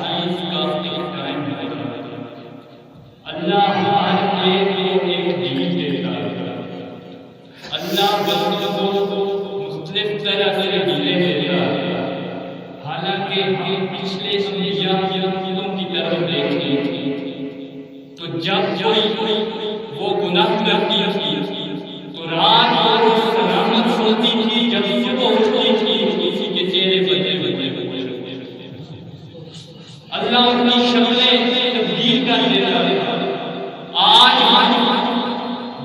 چیز کا ٹائم ہوتا ہے. اللہ ہر ایک کو ایک دین دیتا ہے. اللہ بندوں کو مختلف طرح سے دینیں دیتا ہے. حالانکہ ہم پچھلے سنیوں کی طرف دیکھتے تھے تو جب کوئی وہ گناہ کرتی تھی تو رات کو سلامت ہوتی تھی. جب صبح اٹھتی تھی کسی کے چہرے بدلے اللہ ان کی شکلیں تبدیل کر دیتا ہے. آج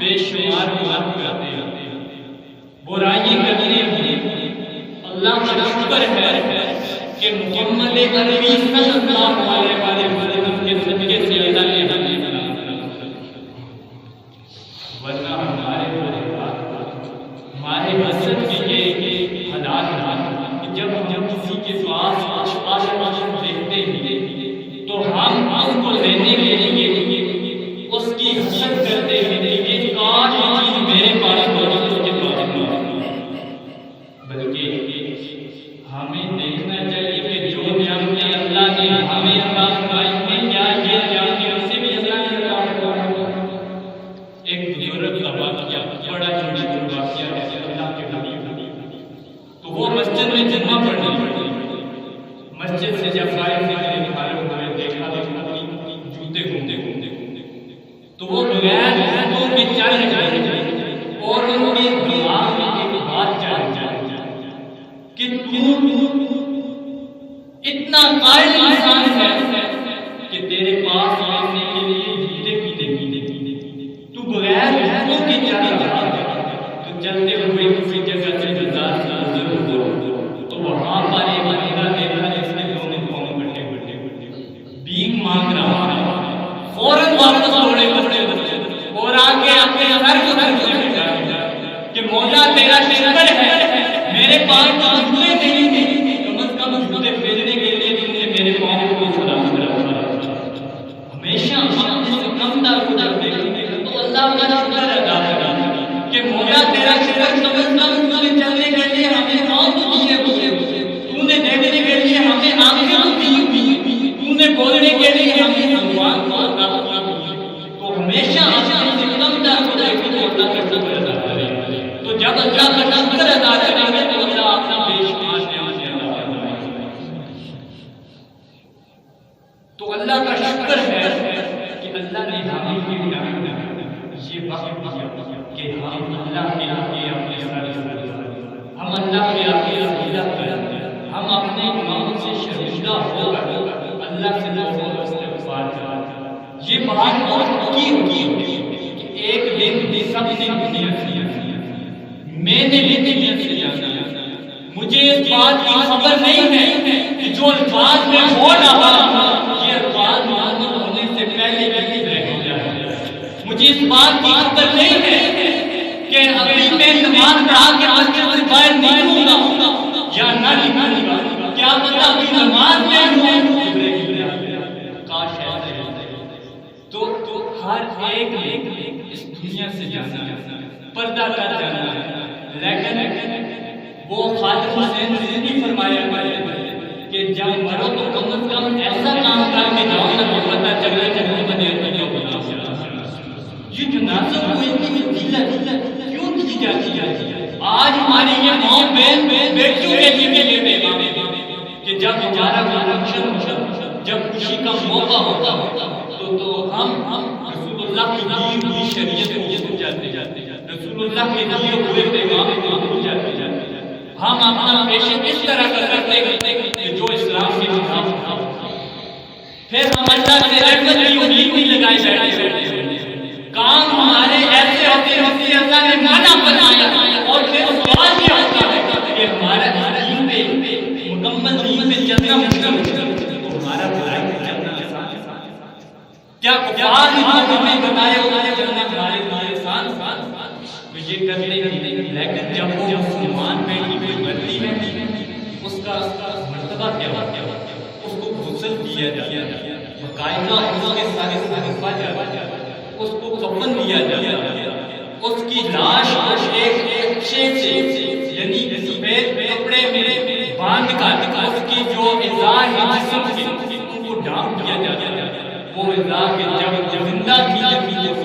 بے شمار گناہ کرتے ہیں, برائیاں کرتے ہیں. اللہ کا شکر ہے کہ محمد عربی صلی اللہ علیہ وسلم کے صدقے سے اللہ نے ہمیں ورنہ ہمارے حسد کے یہ حالات کہ جب ہم کسی کے پاس آس دیکھتے ہیں تو ہم اس کو لینے کے لیے اس کی حسد کرتے ہیں کہ کاش یہ چیز میرے پاس ہوتی اس کے پاس نہیں. بلکہ ہمیں دیکھنا چاہیے کہ جو نعمتیں اللہ نے ہمیں عطا فرمائی ہیں کیا یہ نعمتیں ہم سے بھی اللہ نے عطا فرمائی. ایک بزرگ کا واقعہ بڑا مشہور واقعہ ہے اللہ کے نبی. تو وہ مسجد میں جمعہ پڑھنے مسجد سے جب باہر نکلے فارغ ہوئے دیکھا جوتے گھومتے تو وہ بغیر جوتوں کے چل جائے اور ان کے دماغ میں ایک بات چل کہ تو اتنا قائل انسان ہے کہ تیرے پاس آنے کے لیے جوتے بھی نہیں. تو بغیر جوتوں کے چل تو چلتے ہوئے کسی جگہ سے بازار سے گزر ہو تو وہاں پر ایک بندہ دیکھا جس نے دونوں پاؤں بٹے بھیک مانگ رہا. فوراً واپس دوڑے اور آگے اپنے سر کو کہ مولا تیرا شکر ہے میرے پاس جوتے نہیں تھے, کم از کم جوتے پہننے کے لیے تم نے میرے پاؤں کو سلامت رکھا. ہمیشہ ہم کم خدا دیکھیں تو اللہ کا شکر ادا کریں کہ مولا تیرا شکر کم از کم تم نے چلنے کے لیے ہمیں پاؤں تو دیے تو نے دیکھنے کے لیے ہمیں آنکھیں دی, تو نے بولنے کے لیے ہمیں زبان کو عطا کی. تو ہمیشہ ہم کم خدا کو اللہ کا شکر ادا کریں. تو جب اللہ کا شکر ادا کریں گے تو اللہ اپنا بے شمار نعمتیں عطا فرمائے. تو اللہ کا شکر ہے کہ اللہ نے ہمیں یہ وقت دیا کہ ہم اللہ کے آگے اپنے سر ہم اللہ کے آگے عقیدہ کریں, ہم اپنے امام سے شرمندہ ہو اللہ سے استغفار کریں. یہ بات بہت کی ہوگی کہ ایک دن سب نے دنیا میں نے دنیا سے جانا. مجھے اس بات کی خبر نہیں ہے کہ جو الفاظ میں ہو رہا یہ الفاظ معلوم ہونے سے پہلے رہ جائے. مجھے اس بات کی خبر نہیں ہے کہ ابھی میں نماز پڑھا کے مسجد سے باہر نکلوں گا یا نہ نکلوں گا. کیا پتہ ابھی نماز میں ہوں. کاش ایسا تو ہر ایک اس دنیا سے جانا پردہ کر جانا ہے. لیکن وہ خالد حسین نے بھی فرمایا کہ جب مرو تو کم از کم ایسا کام کر کے جاؤ کہ پتہ چلے کہ محمد عربی کو بنا. یہ جنازہ کو اتنی ذلت کیوں دی جاتی ہے. آج ہماری یہ ماں بہن بیٹیوں کے لیے کہ جب بیچارہ کا فنکشن جب خوشی کا موقع ہوتا تو ہم رسول اللہ کی دی ہوئی شریعت کو جاتے رسول اللہ کے دیے ہوئے پیغام کو جاتے ہم اپنا پیشے اس طرح کرتے کہ جو اسلام کے خلاف تھا. پھر ہم اللہ سے رحمت کی امید نہیں لگائے بیٹھے. کام ہمارے ایسے ہوتے ہوتے اللہ نے مانا بنایا اور پھر اس بات یہ ہوتا ہے کہ ہمارا دین پہ مکمل دین پہ چلنا مشکل تو ہمارا بھلائی پہ چلنا کیا کفار نے جو ہمیں بتایا ہمارے چلنا ہمارے سان تو یہ کرتے نہیں. لیکن جب وہ مسلمان بیٹی کوئی بندی ہے اس کا مرتبہ کیا ہوتا ہے, اس کو غسل دیا جاتا ہے, باقاعدہ اس کے سارے صحابہ جاتے ہیں, اس کو کفن دیا جاتا ہے, اس کی لاش ایک اچھے سے یعنی سفید کپڑے میں باندھ کر اس کی جو اعضاء ہیں جسم کے ان جاتا ہے وہ اللہ کے جب زندہ کیجیے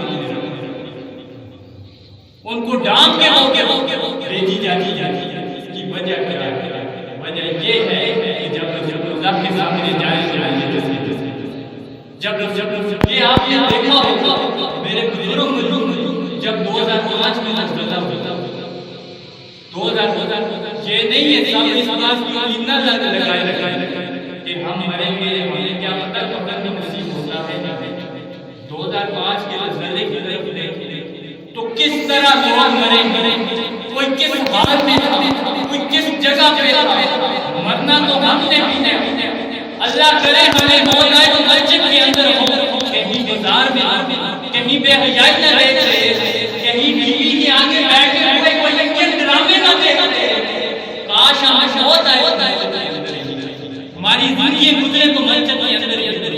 ان کو ڈانٹ کے بھیجی جاتی اس کی وجہ کیا ہے؟ وجہ یہ ہے کہ جب اللہ کے سامنے جائیں جب یہ آپ نے دیکھا ہوگا میرے بزرگ جب 2005 میں مسئلہ ہوتا 2000 یہ نہیں ہے سب اس بات کی اتنا لگائے کہ ہم مریں گے ہمیں کیا پتہ کب تک نصیب ہوتا ہے 2005 کے زلزلے کی طرف تو کس طرح لوگ مریں کوئی کس حال میں تھا کوئی کس جگہ پہ تھا مرنا تو ہم نے بھی ہے اللہ کرے ہمیں ہو جائے تو مسجد کے اندر ہو کہیں بازار میں کہیں بے حیائی نہ رہے کہیں ٹی وی کے آگے بیٹھے ہوئے کوئی یہ ڈرامے نہ دیکھتے کاش آج ہوتا ہے ہماری زندگی گزرے تو مسجد کے اندر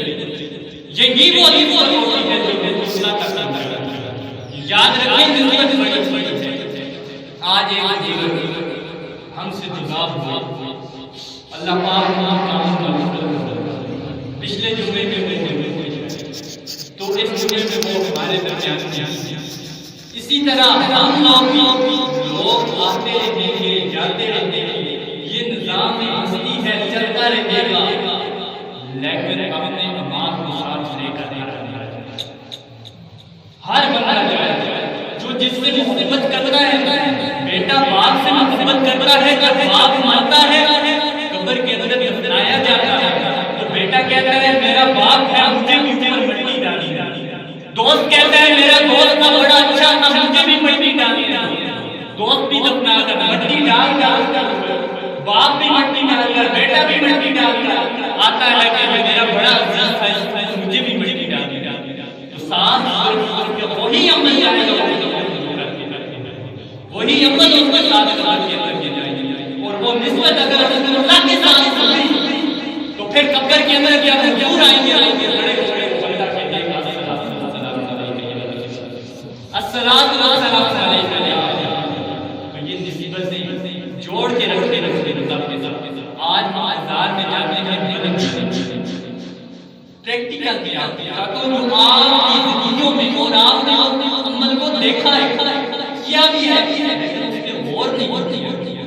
یہی وہ ہوتی ہے جو اللہ کا کام ہے یاد رکھیں ضرورت بڑی آج ہم سے جدا ہوا اللہ پاک پچھلے جمعے میں تو اس جمعے میں وہ ہمارے درمیان اسی طرح ہم لوگ آتے رہیں گے جاتے رہیں گے یہ نظام ہستی ہے چلتا رہے گا لیکن اپنے امان کو ساتھ لے کر ہر بندہ جائے جو جس سے محبت کرتا ہے بیٹا باپ سے محبت کرتا ہے جب باپ مانتا ہے قبر کے اندر دفنایا جاتا ہے تو بیٹا کہتا ہے میرا باپ ہے مجھے بھی اوپر مٹی ڈالی دوست کہتا ہے میرا دوست کا بڑا اچھا تھا مجھے بھی مٹی ڈالی دوست بھی دفنا کر مٹی ڈال باپ بھی مٹی ڈال کر بیٹا بھی مٹی ڈال کر آتا ہے کہ میرا بڑا اچھا تھا مجھے بھی مٹی ڈالی تو ساتھ وہی عمل جائے گا وہی عمل اس کے ساتھ کر کے جائے گا اور وہ نسبت اگر اللہ کے ساتھ تو پھر قبر کے اندر کیا ضرور آئیں گے بڑے اللہ کے دے گا السلام علیکم تو یہ نسبت جوڑ کے رکھتے آج بازار میں جانے کے پریکٹیکل کیا تو جو آپ کی زندگیوں میں اور آپ نے عمل کو دیکھا ہے کیا بھی ہے اس کے غور نہیں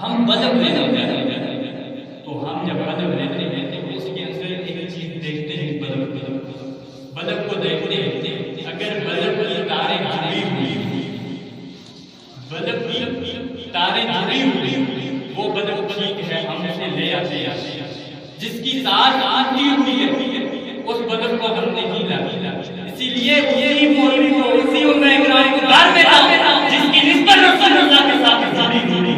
ہم بدب لیتے ہیں تو ہم جب بدب لیتے ہیں تو اس کے اندر ایک چیز دیکھتے ہیں بدب کو دیکھتے ہیں اگر بدب کی تاریں جڑی ہوئی بدب کی تاریں جڑی ہوئی وہ بدب ٹھیک ہے ہم اسے لے آتے ہیں جس کی تار آتی ہوئی ہے اس بدب کو ہم نہیں لاتے اسی لیے اسی مولوی کو اسی علماء کرام کو گھر میں لاتے جس کی نسبت رسول اللہ کے ساتھ جڑی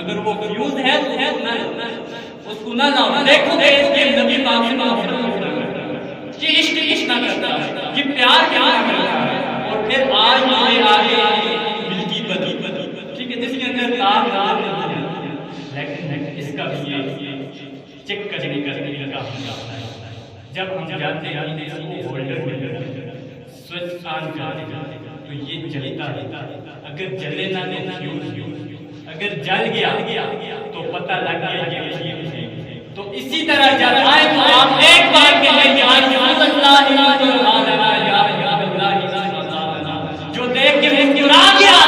اگر وہ فیوز ہے تو ہے نہ اس کو نہ لاؤ دیکھو کہ اس کے نبی پاک سے محبت یہ عشق نہ کرتا ہے یہ پیار کرتا ہے اور پھر آگے ملکی بدی ٹھیک ہے جس کے اندر تار لیکن اس کا بھی یہ چیک کرنے کا ہوتا ہے جب ہم جانتے ہیں اس کو ہولڈر میں سوئچ آن کرتے تو یہ جلتا ہے اگر جلے نہ اگر جل گیا تو پتہ لگ گیا کہ تو اسی طرح جب آئے تو آپ ایک بار کے لیے جو دیکھ کے مسکرا گیا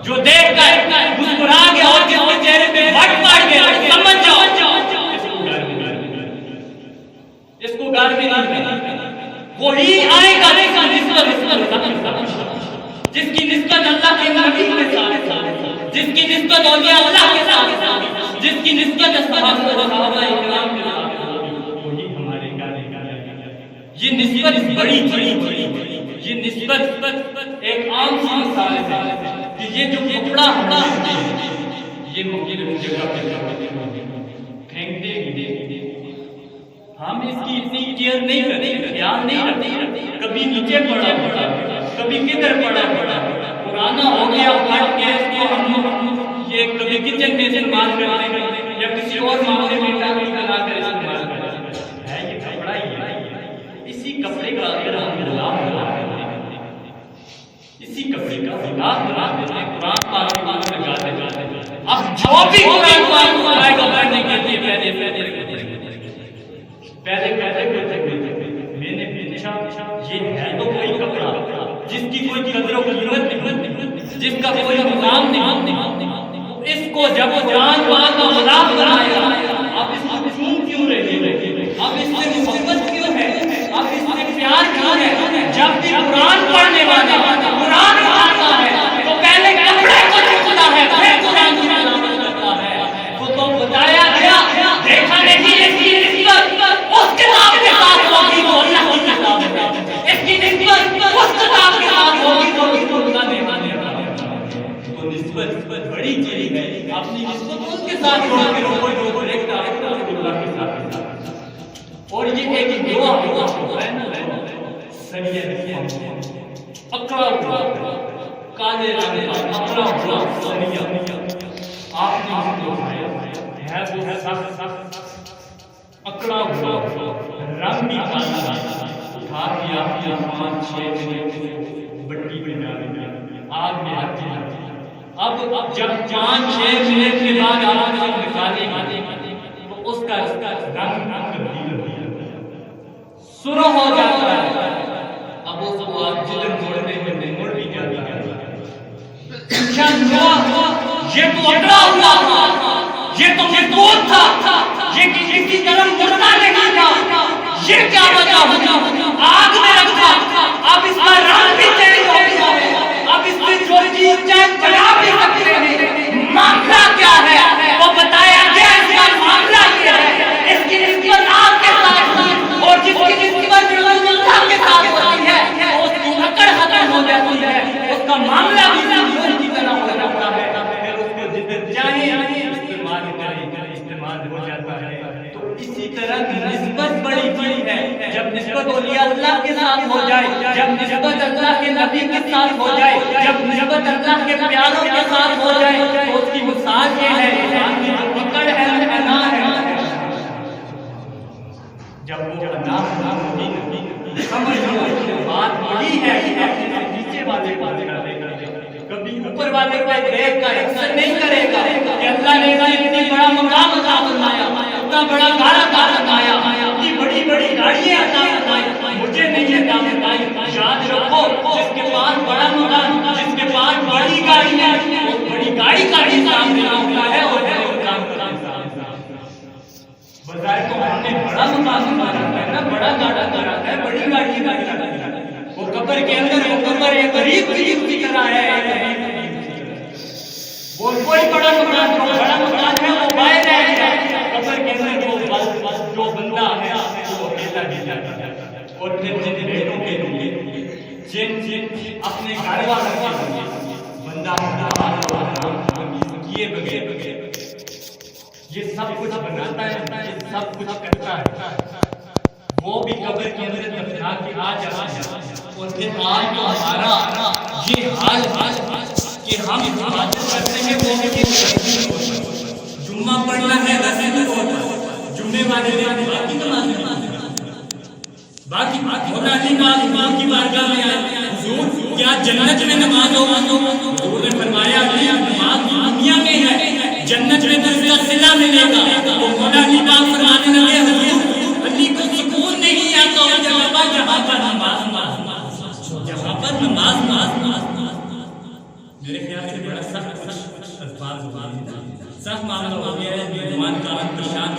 جو دیکھ کر مسکرا گیا اور جس کے چہرے پہ وٹ پڑ گیا سمجھ جاؤ اس کو گھر میں نہیں وہی آئے گا جس کی نسبت اللہ کے نبی کے ساتھ جس کی نسبت اولیاء اللہ کے ساتھ جس کی نسبت صحابہ کرام کے ساتھ وہی ہمارے گھر یہ نسبت بڑی یہ نسبت ایک عام سی مثال ہے کہ یہ جو کپڑا ہے یہ مختلف جگہ پہ پھینکتے ہیں ہم اس کی اتنی کیئر نہیں کرتے خیال نہیں رکھتے کبھی نیچے پڑا کبھی کدھر پڑا پرانا ہو گیا پھٹ کے اس کو ہم یہ کبھی کچن میں استعمال کرتے ہیں یا کسی اور معاملے میں بنا کر استعمال کرتے ہیں یہ کپڑا ہی ہے اسی کپڑے کا اگر ہم اسی کپڑے کا دیتے ہیں قرآن پاک لگا دیتے ہیں اب جو بھی قرآن پاک کو آئے گا پڑھنے کے لیے میں نے پوچھا یہ ہے تو کوئی کپڑا جس کی کوئی قدر و قیمت نہیں، جس کا کوئی مقام نہیں، اس کو جب جان مال کا غلام بنایا، اب اس کو چون کیوں رہے، اب اس سے محبت کیوں ہے، اب اس سے پیار کیوں ہے؟ جب بھی قرآن پڑھنے والا قرآن پڑھتا ہے تو پہلے کپڑے کو چھوڑتا ہے، پھر قرآن کی تلاوت کرتا ہے۔ وہ تو بتایا گیا، دیکھا نہیں اس کی نسبت اس کتاب کے ساتھ ہوگی تو اللہ کی کتاب ہے، اس کی نسبت اس کتاب کے ساتھ ہوگی تو اللہ نے مانے گا۔ تو نسبت بڑی چیز ہے، اپنی نسبت اس کے ساتھ جوڑ کے روکو دیکھتا ہے تو اللہ کے ساتھ۔ اور یہ ایک دعا ہے نا، سید اکڑا ہوا کالے رنگ کا اکڑا ہوا سریہ آپ نے اس کو اٹھایا ہے، وہ سخت اکڑا ہوا رنگ بھی کالا اٹھا کے آپ نے 5-6 منٹ بٹی پہ ڈال دیا، آگ میں ہاتھ دیا۔ اب جب 5-6 منٹ کے بعد آپ نے نکالے تو اس کا رنگ تبدیل سرخ ہو جاتا ہے۔ اب وہ سوال جدھر موڑنے میں مڑ بھی جاتا ہے، یہ تو اٹھا ہوا تھا، یہ تو محدود تھا، یہ کسی طرف مڑنا نہیں تھا، یہ کیا وجہ ہوگی؟ آگ میں رکھا، اب اس کا رنگ بھی چینج ہو گیا ہے، اب اس میں جو چیز چاہے بنا بھی سکتے ہیں۔ معاملہ کیا ہے وہ بتایا گیا، اس کا معاملہ کیا ہے، اس کی نسبت آگ کے ساتھ اور جس کی نسبت اللہ کے ساتھ ہوتی ہے اس کی اکڑ ختم ہو جاتی ہے، اس کا معاملہ بھی کی طرح ہو جاتا ہے، پھر اس کو جدھر چاہے استعمال ہو جاتا ہے۔ تو اسی طرح نسبت بڑی چیز ہے، جب نسبت اولیاء اللہ کے ساتھ ہو جائے، جب نسبت اللہ کے نبی کے ساتھ ہو جائے، جب نسبت اللہ کے پیاروں کے ساتھ ہو جائے تو اس کی مثال یہ ہے، پکڑ ہے انا ہے، جب وہ انا ہوگی سمجھ لو بات بڑی ہے، نیچے والے بات کرتے کبھی اوپر والے کو دیکھ کر عزت نہیں کرے گا کہ اللہ نے اتنی بڑا مقام عطا فرمایا، اتنا بڑا گھر عطا فرمایا، اتنی بڑی بڑی گاڑیاں عطا فرمائی، مجھے نہیں عطا فرمائی۔ یاد رکھو جس کے پاس بڑا مقام، جس کے پاس بڑی گاڑی ہے، اس بڑی گاڑی کا بھی سامنے ہوتا ہے اور بظاہر تو ہم نے بڑا مقام مانا ہے نا، بڑا گاڑا کرا ہے، بڑی گاڑی کا وہ قبر کے اندر وہ قبر ایک غریب کی طرح ہے، وہ کوئی بڑا مقام ہے وہ باہر ہے، قبر کے اندر جو بندہ ہے وہ اکیلا جاتا ہے۔ اور پھر جن بہنوں کے لیے جن اپنے گھر والوں کے لیے بندہ یہ بغیر یہ سب کچھ بناتا ہے، یہ سب کچھ کرتا ہے، وہ بھی قبر کے اندر دفنا کے آ جاتا ہے۔ اور پھر آج ہمارا یہ حال کہ ہم عبادت کرتے ہیں وہ بھی جمعہ پڑھنا ہے، جمعے والے دن باقی نماز باقی ہونا نہیں، امام کی بارگاہ میں آئے حضور کیا جنت میں نماز ہو؟ حضور نے فرمایا نماز دنیا میں ہے، جنت میں تو اس کا صلہ ملے گا۔ وہ مولا علی پاک فرمانے لگے حضور علی کو سکون نہیں آتا اور جہاں پر نماز میرے خیال سے بڑا سخت الفاظ سخت معاملہ ہو گیا ہے، ایمان کارن پریشان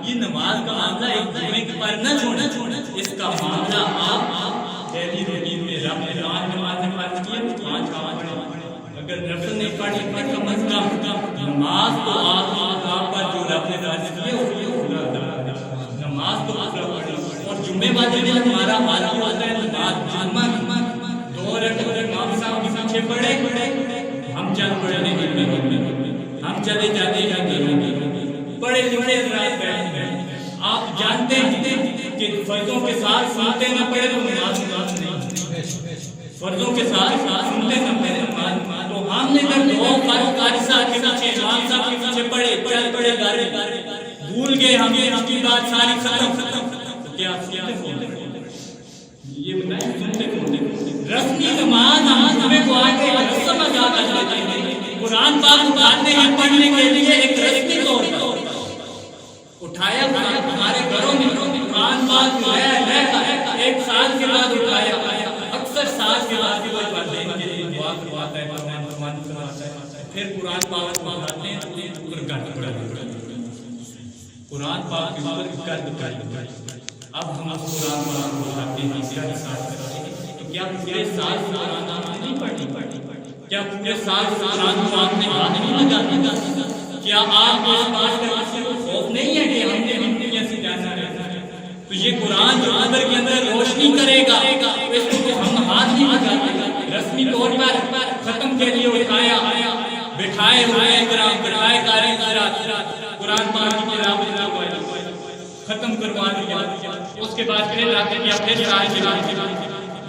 یہ نماز کا معاملہ ایک جمعے کے پر نہ چھوڑنا، اس کا معاملہ آپ ڈیلی روٹین میں رب نے 5 نمازیں فرض کی ہیں، 5 پڑھیں، اگر نفل نہیں پڑھی تو کم از کم نماز تو آپ پر جو رب نے فرض کی ہے نماز تو پورا پڑھیں۔ اور جمعے والے دن ہمارا حال یہ ہوتا ہے نماز جمعہ 2 رکعت امام صاحب کے پیچھے پڑھے، ہم چل پڑھنے ہم چلے جاتے ہیں بڑے بڑے رات بیٹھتے ہیں۔ آپ جانتے ہیں کہ فرضوں کے ساتھ سنتے نہ پڑے تو نماز نہیں، فرضوں کے ساتھ سنتے نہ پڑے نماز۔ تو ہم نے جب 2 فرض قاری صاحب کے پیچھے امام صاحب کے پیچھے پڑھے پڑے گارے بھول گئے ہمیں ہم کی بات ساری ختم کیا یہ بتائیں سنتے رسمی نماز ہمیں کو آگے رسم ادا کر لیتے ہیں، قرآن پاک اٹھاتے ہیں پڑھنے کے لیے ایک رسمی طور پر پھر قرآن پاک کو اٹھاتے ہیں اور گرد کر قرآن پاک کے اوپر گرد کر اب ہم اس قرآن پاک کو اٹھاتے ہیں اس کا حساب کرتے ہیں تو کیا پورے سال قرآن آپ نے نہیں پڑھی؟ کیا پورے سال قرآن کو آپ نے ہاتھ نہیں لگا؟ کیا آپ اس بات کا کسی کو خوف نہیں ہے کہ ہم نے دنیا سے جانا ہے؟ تو یہ قرآن جو اندر کے اندر روشنی کرے گا اس کو ہم ہاتھ نہیں لگاتے، رسمی طور پر ختم کے لیے اٹھایا بٹھائے ہوئے احترام بٹھائے کارے قرآن پاک کی تلاوت ختم کروا دیا، اس کے بعد پھر لاتے کیا پھر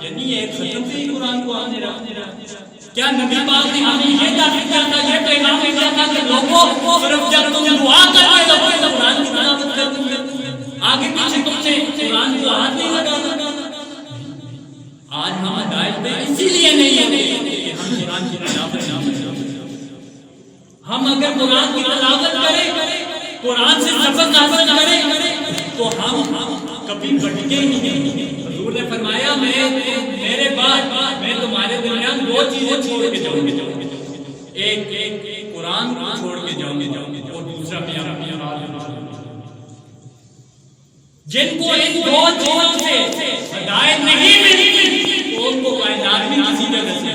یعنی ایک ختم سے ہی قرآن کو آپ نے رکھ کیا نبی پاک نے ہمیں یہ تعلیم دیا تھا، یہ پیغام دیا تھا کہ لوگوں صرف جب تم دعا کرنے لگو تو قرآن کی تلاوت کرو، آگے پیچھے تم سے قرآن کو ہاتھ نہیں لگانا۔ آج ہم ہدایت پہ اسی لیے نہیں ہے کہ ہم قرآن کی تلاوت ہم اگر قرآن کی تلاوت کریں، قرآن سے سبق حاصل کریں تو ہم کبھی بھٹکے ہی نہیں۔ حضور نے فرمایا میرے بعد میں تمہارے درمیان دو چیزیں چھوڑ کے جاؤں گا، ایک قرآن کو چھوڑ کے جاؤں گا اور دوسرا میرا جن کو ان دو چیزوں سے ہدایت نہیں ملی تو ان کو کائنات میں کسی جگہ سے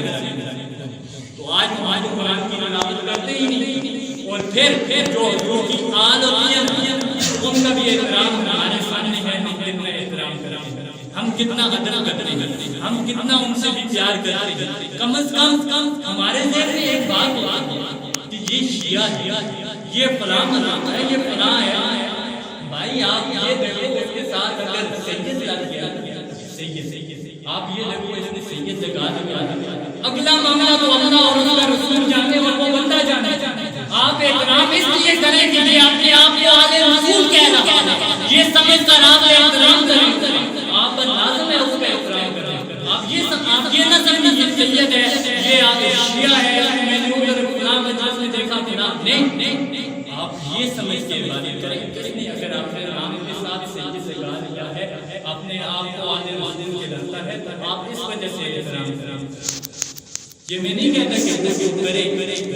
تو آج ہم قرآن کی تلاوت کرتے ہی نہیں، اور پھر جو حضور کی آل ہوتی ہیں ان کا بھی احترام ہمارے سامنے ہے، ہم کتنا احترام کرتے ہیں، ہم کتنا قدر کرتے ہیں، ہم کتنا ان سے بھی پیار کرتے ہیں۔ کم از کم ہمارے ذہن میں ایک بات کہ یہ شیعہ ہے، یہ فلاں ہے، یہ فلاں ہے، بھائی آپ یہ دیکھو اس کے ساتھ اگر سید لگ گیا، آپ یہ دیکھو اس نے سید لگا دیا، اگلا معاملہ تو اللہ اور اس کا رسول جانے اور وہ بندہ جانے۔ آپ احترام اس لیے کریں کہ یہ اپنے آپ کو آل رسول کہہ رہا ہے، یہ سمجھ کر آپ احترام کریں، آپ پر لازم ہے اس کا احترام کریں۔ آپ یہ نہ سمجھیں یہ سید ہے، یہ شیعہ ہے، میں نے ادھر فلاں مجلس میں دیکھا فلاں، نہیں، آپ یہ سمجھ کے بات کریں کہ اگر آپ نے نام کے ساتھ سید لگا دیا ہے، اپنے آپ کو آل رسول کے لگتا ہے تو آپ اس وجہ سے احترام کریں۔ یہ میں نہیں کہتا کہ جو کرے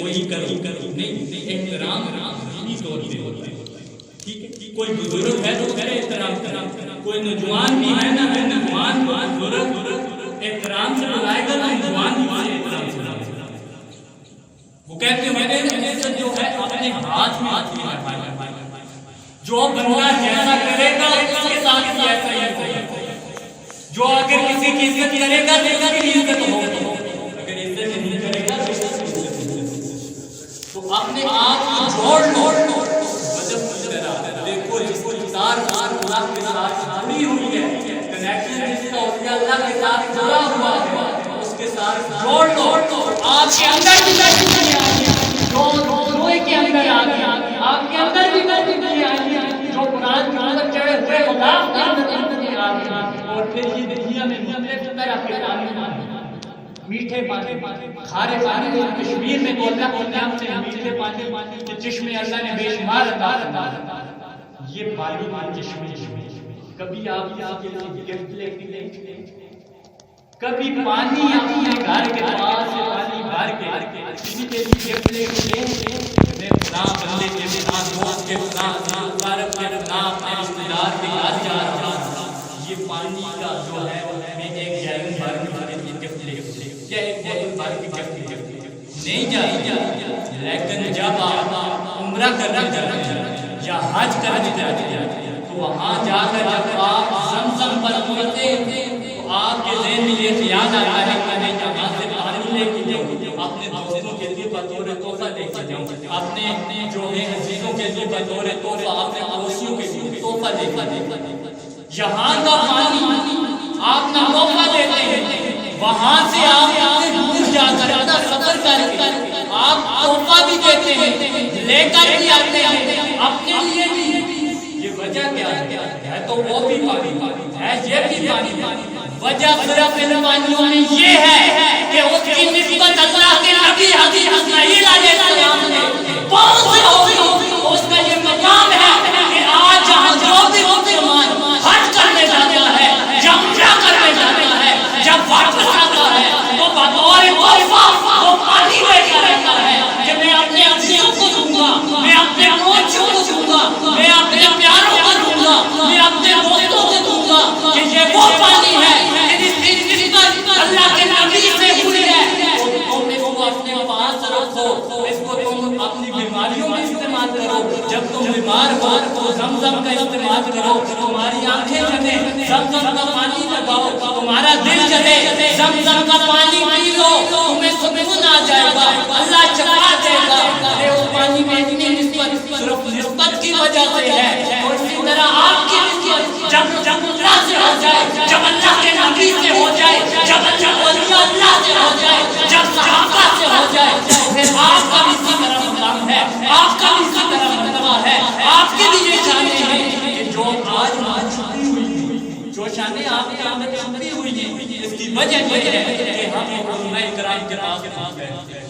وہی کرو، نہیں، احترام دینی طور پہ ہوتا ہے، ٹھیک ہے؟ کوئی بزرگ ہے تو کرے احترام، کوئی نوجوان بھی ہے نا، نوجوان بزرگ احترام سے بلائے گا تو نوجوان بھی احترام سے بلائے گا۔ وہ کہتے ہیں میرے عزت جو ہے اپنے ہاتھ میں آتی ہے، جو بندہ جیسا کرے گا اس کے ساتھ بھی ایسا ہی ہوگا، جو اگر کسی کی عزت کرے گا تو اس کی عزت ہوگی، تو اپنے آپ کو جوڑ لو، دیکھو جس کو تار اللہ کے ساتھ جڑی ہوئی ہے، کنیکشن جس کا اس کا اللہ کے ساتھ جڑا ہوا ہے، اس کے ساتھ جوڑ لو، آپ کے اندر بھی بہتری آ گئی، جو روئے کے اندر آ گئی، آپ کے اندر بھی بہتری آ گئی، جو قرآن کے اندر چڑھے ہوئے غلاف کے اندر آ گئی، اور پھر یہ دنیا میں مختلف طرح کے تعلیم میٹھے پانی کھارے پانی، کشمیر میں تو اللہ کے نام سے میٹھے پانی کے چشمے اللہ نے بے شمار عطا فرمائے، یہ پانی چشمے کبھی آپ کے لیے گفٹ لے کے کبھی پانی اپنے گھر کے پاس سے پانی بھر کے کسی کے لیے گفٹ لے کے میں فلاں بندے کے فلاں دوست کے فلاں مبارک کے فلاں اپنے رشتے دار کے گھر جا رہا ہوں، یہ پانی کا جو ہے میں ایک جائن بھر کے گفٹ لے کے ایک بوتل بھر کے گفٹ نہیں جاتی، لیکن جب آپ عمرہ کرنے جاتے ہیں یا حج کرنے جاتے ہیں تو وہاں جا کر جب آپ زمزم پر پہنچتے ہیں تو آپ کے ذہن میں یہ خیال آتا ہے کہ میں یہاں سے پانی لے کے جاؤں، اپنے دوستوں کے لیے بطور تحفہ لے کے جاؤں، اپنے جو ہے عزیزوں کے لیے بطور تحفہ، اپنے پڑوسیوں کے لیے تحفہ لے کے یہاں کا پانی آپ نہ تحفہ دیتے ہیں، وہاں سے آپ دور جا کر اپنا سفر کر کے آپ تحفہ بھی دیتے ہیں، لے کر بھی آتے ہیں اپنے لیے بھی۔ یہ وجہ کیا ہے؟ تو وہ بھی پانی ہے، یہ بھی پانی، وجہ صرف ان پانیوں میں یہ ہے کہ اس کی نسبت اللہ کے نبی حضرت اسماعیل علیہ السلام نے کون سے ہوگی، اس کا یہ مقام ہے کہ آج جہاں جو بھی مسلمان حج کرنے جاتا ہے یا عمرہ کرنے جاتا ہے، جب واپس آتا ہے تو بطور تحفہ وہ پانی لے کر آتا ہے کہ جب تم بیمار ہو تو زمزم کا استعمال کرو، تمہاری آنکھیں جلے زمزم کا پانی لگاؤ، تمہارا دل جلے زمزم کا پانی پی لو، تمہیں سکون آ جائے گا، اللہ چلا دے گا۔ وہ پانی میں اتنی نسبت صرف نسبت کی وجہ سے ہے، اور اسی طرح آپ کی نسبت جب اللہ سے ہو جائے، جب اللہ کے نبی سے ہو جائے، جب اللہ سے ہو جائے، جب صحابہ سے ہو جائے، پھر آپ کا بھی اسی طرح مقام ہے، آپ کا بھی اسی طرح مرتبہ ہے، آپ کی بھی یہ شانیں ہیں کہ جو آج چھپی ہوئی، جو شانیں آپ کے آمد چھپی ہوئی ہیں، اس کی وجہ یہ ہے کہ ہم علماء اکرام کے پاس بیٹھتے ہیں،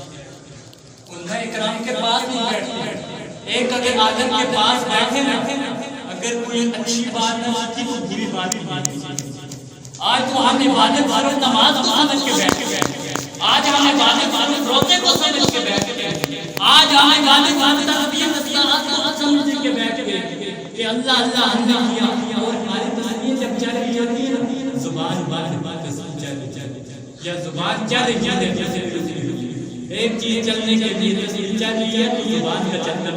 علماء اکرام کے پاس نہیں بیٹھتے۔ ایک اگر عالم کے پاس بیٹھے نا، اگر کوئی اچھی بات نہ ہوتی تو بری بات ہی بات۔ آج تو ہم عبادت اور نماز کو سمجھ کے بیٹھ گئے، آج ہم عبادت اور روزے کو سمجھ کے بیٹھ گئے، آج ہم عبادت اور تسبیح تسبیحات کو سمجھ کے بیٹھ گئے کہ اللہ اللہ ہم نے کیا، اور ہماری تسبیح جب چل رہی ہوتی ہے نا، زبان یا زبان چل رہی ہے، ایک چیز چلنے کے لیے تسبیح چل رہی ہے تو زبان کا چلنا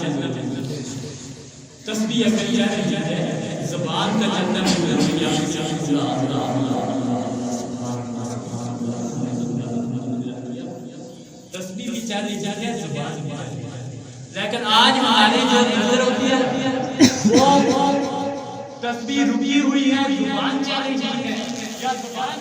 تسبیح کری جا رہی ہے، زبان کا چلنا تسبیح بھی چل رہی ہے، زبان بھی چل رہی ہے، لیکن آج ہماری جو نظر ہوتی ہے وہ تسبیح رکی ہوئی ہے، زبان چل رہی ہے یا زبان